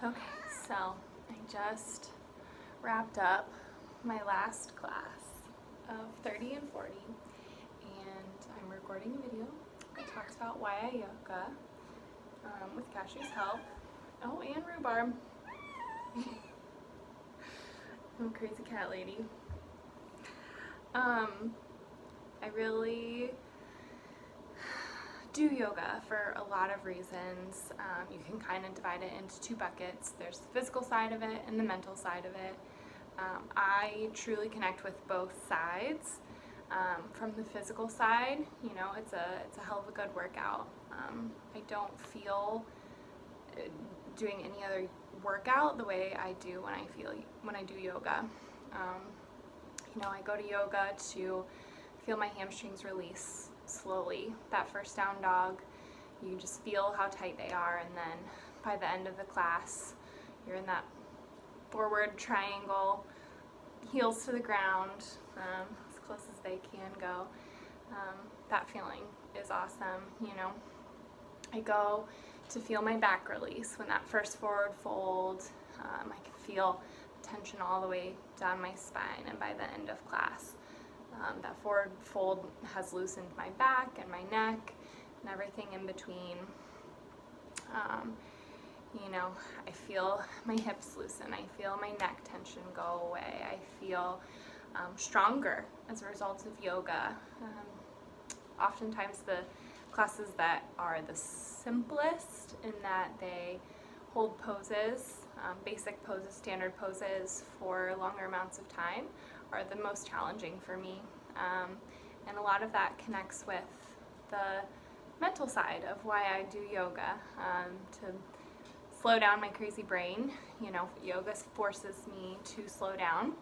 Okay, so I just wrapped up my last class of 30 and 40, and I'm recording a video that talks about why I yoga with Cashew's help. Oh, and rhubarb. I'm a crazy cat lady. I really do yoga for a lot of reasons. You can kind of divide it into two buckets. There's the physical side of it and the mental side of it. I truly connect with both sides. From the physical side, you know, it's a hell of a good workout. I don't feel doing any other workout the way I do when I do yoga. You know, I go to yoga to feel my hamstrings release slowly. That first down dog, you just feel how tight they are, and then by the end of the class, you're in that forward triangle, heels to the ground, as close as they can go. That feeling is awesome, you know. I go to feel my back release when that first forward fold. I can feel tension all the way down my spine, and by the end of class, that forward fold has loosened my back and my neck and everything in between. You know, I feel my hips loosen. I feel my neck tension go away. I feel stronger as a result of yoga. Oftentimes the classes that are the simplest in that they hold poses, basic poses, standard poses for longer amounts of time are the most challenging for me. And a lot of that connects with the mental side of why I do yoga, to slow down my crazy brain. You know, yoga forces me to slow down.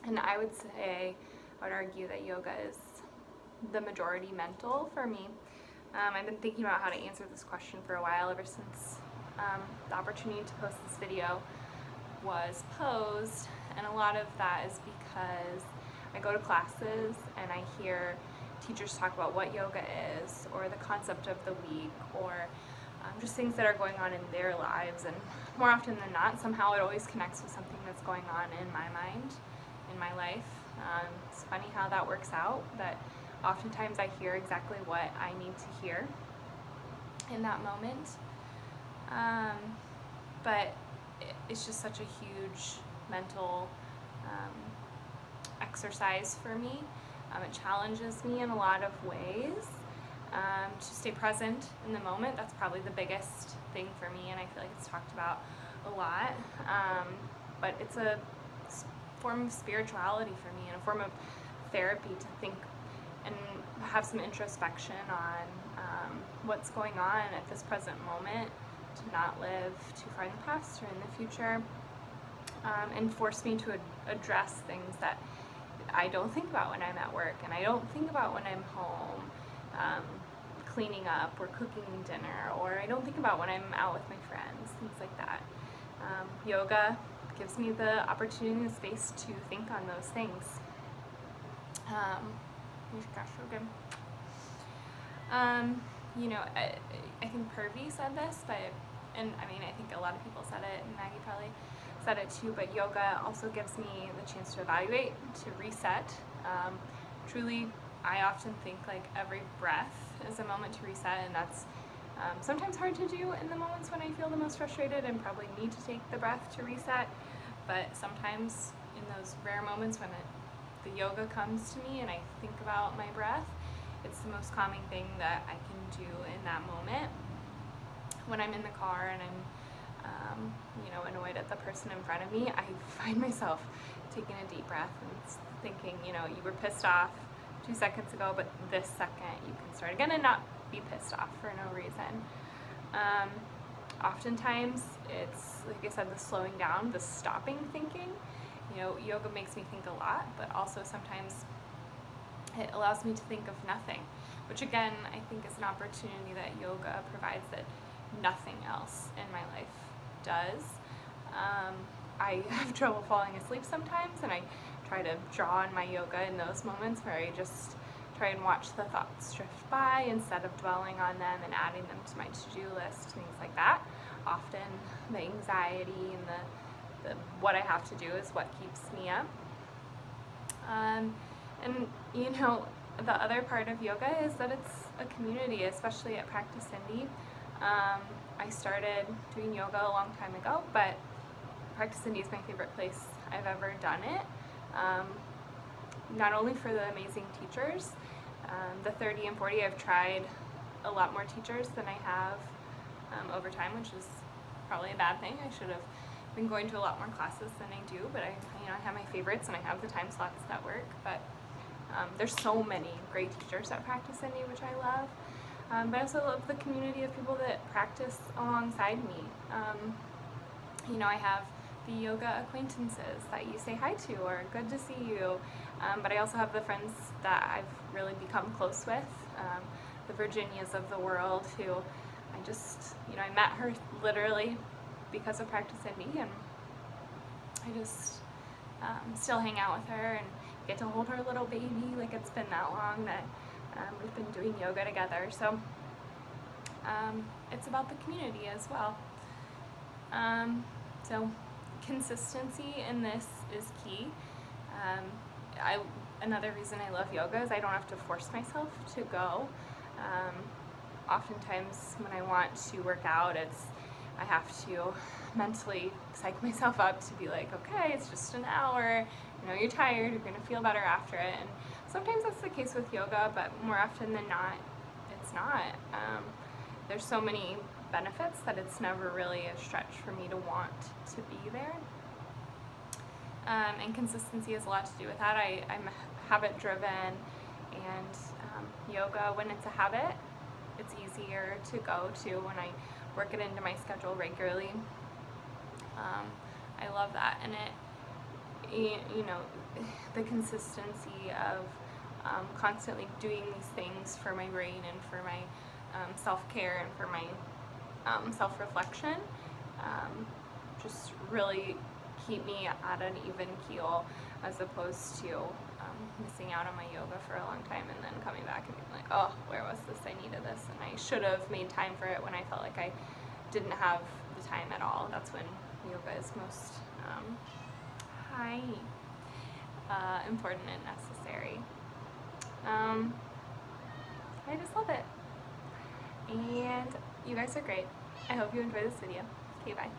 And I would argue that yoga is the majority mental for me. I've been thinking about how to answer this question for a while, ever since the opportunity to post this video was posed, and a lot of that is because I go to classes and I hear teachers talk about what yoga is, or the concept of the week, or just things that are going on in their lives, and more often than not, somehow it always connects with something that's going on in my mind, in my life. It's funny how that works out, that oftentimes I hear exactly what I need to hear in that moment. But it's just such a huge mental exercise for me. It challenges me in a lot of ways to stay present in the moment. That's probably the biggest thing for me, and I feel like it's talked about a lot. But it's a form of spirituality for me, and a form of therapy to think and have some introspection on what's going on at this present moment, to not live too far in the past or in the future, and force me to address things that I don't think about when I'm at work, and I don't think about when I'm home cleaning up or cooking dinner, or I don't think about when I'm out with my friends, things like that. Yoga gives me the opportunity and space to think on those things. You know, I think Purvi said this, and I mean, I think a lot of people said it, and Maggie probably said it too, but yoga also gives me the chance to evaluate, to reset. Truly, I often think like every breath is a moment to reset, and that's sometimes hard to do in the moments when I feel the most frustrated and probably need to take the breath to reset. But sometimes in those rare moments when the yoga comes to me and I think about my breath, it's the most calming thing that I can do in that moment. When I'm in the car and I'm you know, annoyed at the person in front of me, I find myself taking a deep breath and thinking, you know, you were pissed off 2 seconds ago, but this second you can start again and not be pissed off for no reason. Oftentimes it's, like I said, the slowing down, the stopping thinking. You know, yoga makes me think a lot, but also sometimes it allows me to think of nothing, which again, I think is an opportunity that yoga provides that nothing else in my life does. I have trouble falling asleep sometimes, and I try to draw on my yoga in those moments where I just try and watch the thoughts drift by instead of dwelling on them and adding them to my to-do list, things like that. Often the anxiety and the what I have to do is what keeps me up. And you know, the other part of yoga is that it's a community, especially at Practice Indy. I started doing yoga a long time ago, but Practice Indy is my favorite place I've ever done it. Not only for the amazing teachers, the 30 and 40, I've tried a lot more teachers than I have over time, which is probably a bad thing. I should have been going to a lot more classes than I do, but I have my favorites and I have the time slots that work. But there's so many great teachers at Practice Indy, which I love. But I also love the community of people that practice alongside me. I have the yoga acquaintances that you say hi to or good to see you. But I also have the friends that I've really become close with, the Virginias of the world, who I met her literally because of Practice Indy, and I just still hang out with her and get to hold her little baby. Like, it's been that long that we've been doing yoga together. So it's about the community as well. So consistency in this is key. Another reason I love yoga is I don't have to force myself to go. Oftentimes when I want to work out, I have to mentally psych myself up to be like, okay, it's just an hour, you're tired, you're gonna feel better after it. And sometimes that's the case with yoga, but more often than not, it's not. There's so many benefits that it's never really a stretch for me to want to be there. And consistency has a lot to do with that. I'm habit driven, and yoga, when it's a habit, it's easier to go to when I work it into my schedule regularly. I love that, and the consistency of constantly doing these things for my brain and for my self-care and for my self-reflection just really keep me at an even keel, as opposed to missing out on my yoga for a long time and then coming back and being like, oh, where was this? I needed this, and I should have made time for it when I felt like I didn't have the time at all. That's when yoga is most important and necessary. I just love it. And you guys are great. I hope you enjoy this video. Okay, bye.